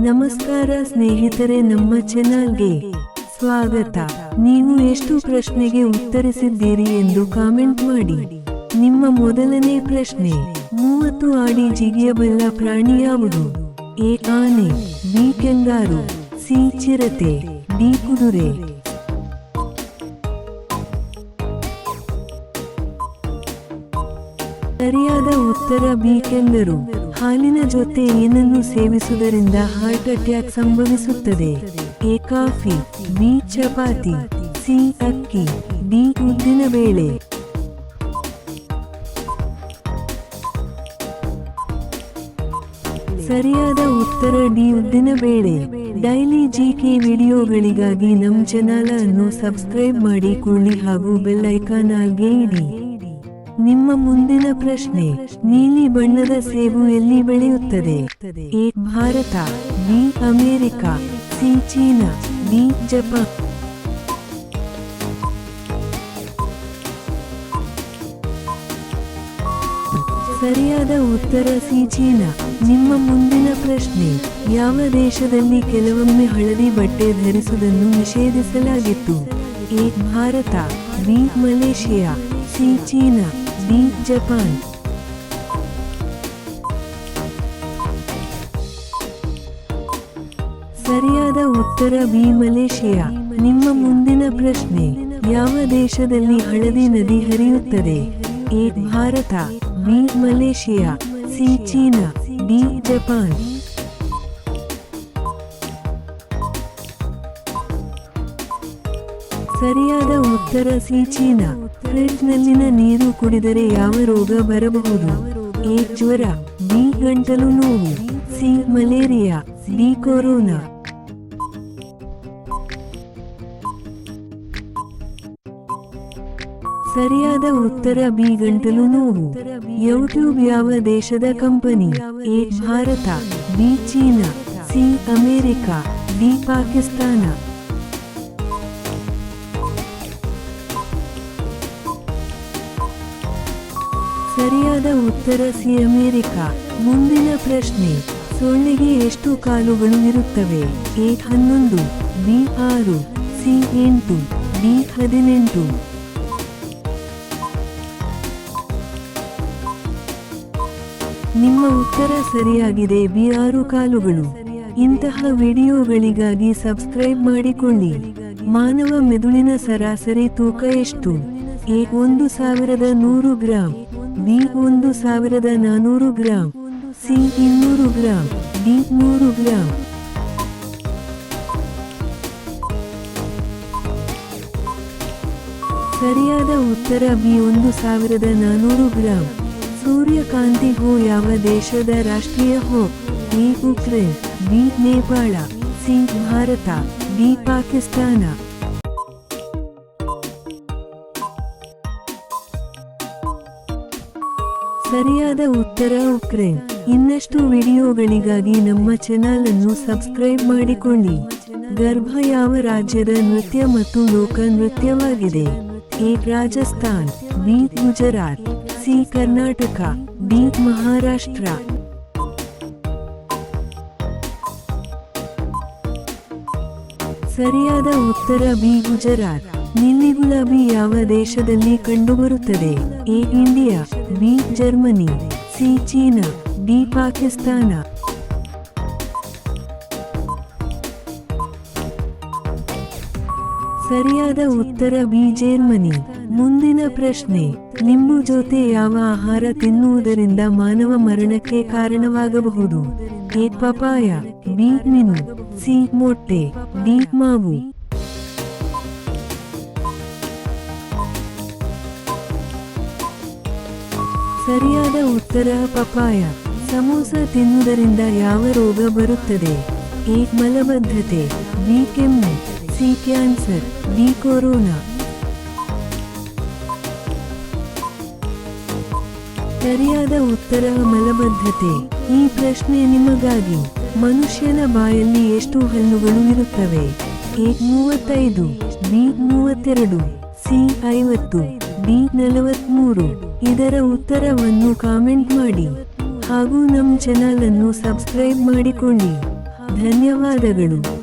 ನಮಸ್ಕಾರ ಸ್ನೇಹಿತರೆ, ನಮ್ಮ ಚಾನೆಲ್ಗೆ ಸ್ವಾಗತ. ನೀವು ಎಷ್ಟು ಪ್ರಶ್ನೆಗೆ ಉತ್ತರಿಸಿದ್ದೀರಿ ಎಂದು ಕಾಮೆಂಟ್ ಮಾಡಿ. ನಿಮ್ಮ ಮೊದಲನೇ ಪ್ರಶ್ನೆ: 30 ಅಡಿ ಜಿಗಿಯಬಲ್ಲ ಪ್ರಾಣಿ ಯಾವುದು? ಎ ಆನೆ, ಬಿ ಕೆಂಗಾರು, ಸಿ ಚಿರತೆ, ಡಿ ಕುದುರೆ. ಸರಿಯಾದ ಉತ್ತರ ಬಿ ಕೆಂಗರು. ಹಾಲಿನ ಜೊತೆ ಏನನ್ನು ಸೇವಿಸುವುದರಿಂದ ಹಾರ್ಟ್ ಅಟ್ಯಾಕ್ ಸಂಭವಿಸುತ್ತದೆ? A coffee, B chapati, C ಅಕ್ಕಿ, ಡಿ ಉದ್ದಿನ ಬೇಳೆ. ಸರಿಯಾದ ಉತ್ತರ ಡಿ ಉದ್ದಿನ ಬೇಳೆ. ಡೈಲಿ ಜಿಕೆ ವಿಡಿಯೋಗಳಿಗಾಗಿ ನಮ್ಮ ಚಾನೆಲ್ ಅನ್ನು ಸಬ್ಸ್ಕ್ರೈಬ್ ಮಾಡಿಕೊಳ್ಳಿ ಹಾಗೂ ಬೆಲ್ ಐಕಾನ್ ಆಗಿ ಇಡಿ. ನಿಮ್ಮ ಮುಂದಿನ ಪ್ರಶ್ನೆ: ನೀಲಿ ಬಣ್ಣದ ಸೇಬು ಎಲ್ಲಿ ಬೆಳೆಯುತ್ತದೆ? A Bharat, B America, C China, D Japan. ಸರಿಯಾದ ಉತ್ತರ ಸಿ ಚೀನಾ. ನಿಮ್ಮ ಮುಂದಿನ ಪ್ರಶ್ನೆ: ಯಾವ ದೇಶದಲ್ಲಿ ಕೆಲವೊಮ್ಮೆ ಹಳದಿ ಬಟ್ಟೆ ಧರಿಸುವುದನ್ನು ನಿಷೇಧಿಸಲಾಗಿತ್ತು? A Bharat, B Malaysia, C China, D Japan. ಸರಿಯಾದ ಉತ್ತರ ಬಿ ಮಲೇಷಿಯಾ. ನಿಮ್ಮ ಮುಂದಿನ ಪ್ರಶ್ನೆ: ಯಾವ ದೇಶದಲ್ಲಿ ಹಳದಿ ನದಿ ಹರಿಯುತ್ತದೆ? A Bharat, B Malaysia, C China, D Japan. ಸರಿಯಾದ ಉತ್ತರ ಸಿ ಚೀನಾ. ಫ್ರಿಡ್ಜ್ನಲ್ಲಿನ ನೀರು ಕುಡಿದರೆ ಯಾವ ರೋಗ ಬರಬಹುದು? ಎ ಜ್ವರ, ಬಿ ಗಂಟಲು ನೋವು, ಸಿ ಮಲೇರಿಯಾ, ಡಿ ಕೊರೋನಾ. ಸರಿಯಾದ ಉತ್ತರ ಬಿ ಗಂಟಲು ನೋವು. ಯೂಟ್ಯೂಬ್ ಯಾವ ದೇಶದ company? A Bharat, B China, C America, D Pakistan. ಸರಿಯಾದ ಉತ್ತರ ಸಿ ಅಮೆರಿಕ. ಮುಂದಿನ ಪ್ರಶ್ನೆ: ಸೊಳ್ಳೆಗೆ ಎಷ್ಟು ಕಾಲುಗಳು ಇರುತ್ತವೆ? A 11, B 6, C 8, D 18. ನಿಮ್ಮ ಉತ್ತರ ಸರಿಯಾಗಿದೆ, ಬಿ 6 ಕಾಲುಗಳು. ಇಂತಹ ವಿಡಿಯೋಗಳಿಗಾಗಿ ಸಬ್ಸ್ಕ್ರೈಬ್ ಮಾಡಿಕೊಳ್ಳಿ. ಮಾನವ ಮೆದುಳಿನ ಸರಾಸರಿ ತೂಕ ಎಷ್ಟು? A 1100 gram, B 1400 gram, C 200 gram, D 100 gram. ಸರಿಯಾದ ಉತ್ತರ ಬಿ 1400 ಗ್ರಾಂ. ಸೂರ್ಯಕಾಂತಿ ಹೂ ಯಾವ ದೇಶದ ರಾಷ್ಟ್ರೀಯ ಹೂ? A Ukraine, B Nepal, C Bharat, D Pakistan. ಸರಿಯಾದ ಉತ್ತರ ಉಕ್ರೇನ್. ಇನ್ನಷ್ಟು ವಿಡಿಯೋಗಳಿಗಾಗಿ ನಮ್ಮ ಚಾನೆಲ್ ಅನ್ನು ಸಬ್ಸ್ಕ್ರೈಬ್ ಮಾಡಿಕೊಳ್ಳಿ. ಗರ್ಭ ಯಾವ ರಾಜ್ಯದ ನೃತ್ಯ ಮತ್ತು ಲೋಕ ನೃತ್ಯವಾಗಿದೆ? A Rajasthan, B Gujarat, C Karnataka, D Maharashtra. ಸರಿಯಾದ ಉತ್ತರ ಬಿ ಗುಜರಾತ್. ನೀಲಿ ಗುಲಾಬಿ ಯಾವ ದೇಶದಲ್ಲಿ ಕಂಡುಬರುತ್ತದೆ? A India, B Germany, C China, D Pakistan. ಸರಿಯಾದ ಉತ್ತರ ಬಿ ಜರ್ಮನಿ. ಮುಂದಿನ ಪ್ರಶ್ನೆ: ನಿಂಬು ಜೊತೆ ಯಾವ ಆಹಾರ ತಿನ್ನುವುದರಿಂದ ಮಾನವ ಮರಣಕ್ಕೆ ಕಾರಣವಾಗಬಹುದು? ಎ ಪಪಾಯ, ಬಿ ಮೀನು, ಸಿ ಮೊಟ್ಟೆ, ಡಿ ಮಾವು. ಸರಿಯಾದ ಉತ್ತರ ಪಪಾಯ. ಸಮೋಸ ತಿನ್ನುವುದರಿಂದ ಯಾವ ರೋಗ ಬರುತ್ತದೆ? ಎ ಮಲಬದ್ಧತೆ, ಬಿ ಕೆಮ್ಮು, ಸಿ ಕ್ಯಾನ್ಸರ್, ಡಿ ಕೊರೋನಾ. ಸರಿಯಾದ ಉತ್ತರ ಮಲಬದ್ಧತೆ. ಈ ಪ್ರಶ್ನೆ ನಿಮಗಾಗಿ. ಮನುಷ್ಯನ ಬಾಯಲ್ಲಿ ಎಷ್ಟು ಹಲ್ಲುಗಳು ಇರುತ್ತವೆ? A 35, B 32, C 50, D 43. ಇದರ ಉತ್ತರವನ್ನು ಕಾಮೆಂಟ್ ಮಾಡಿ ಹಾಗೂ ನಮ್ಮ ಚಾನೆಲ್ ಅನ್ನು ಸಬ್ಸ್ಕ್ರೈಬ್ ಮಾಡಿಕೊಳ್ಳಿ ಧನ್ಯವಾದಗಳು.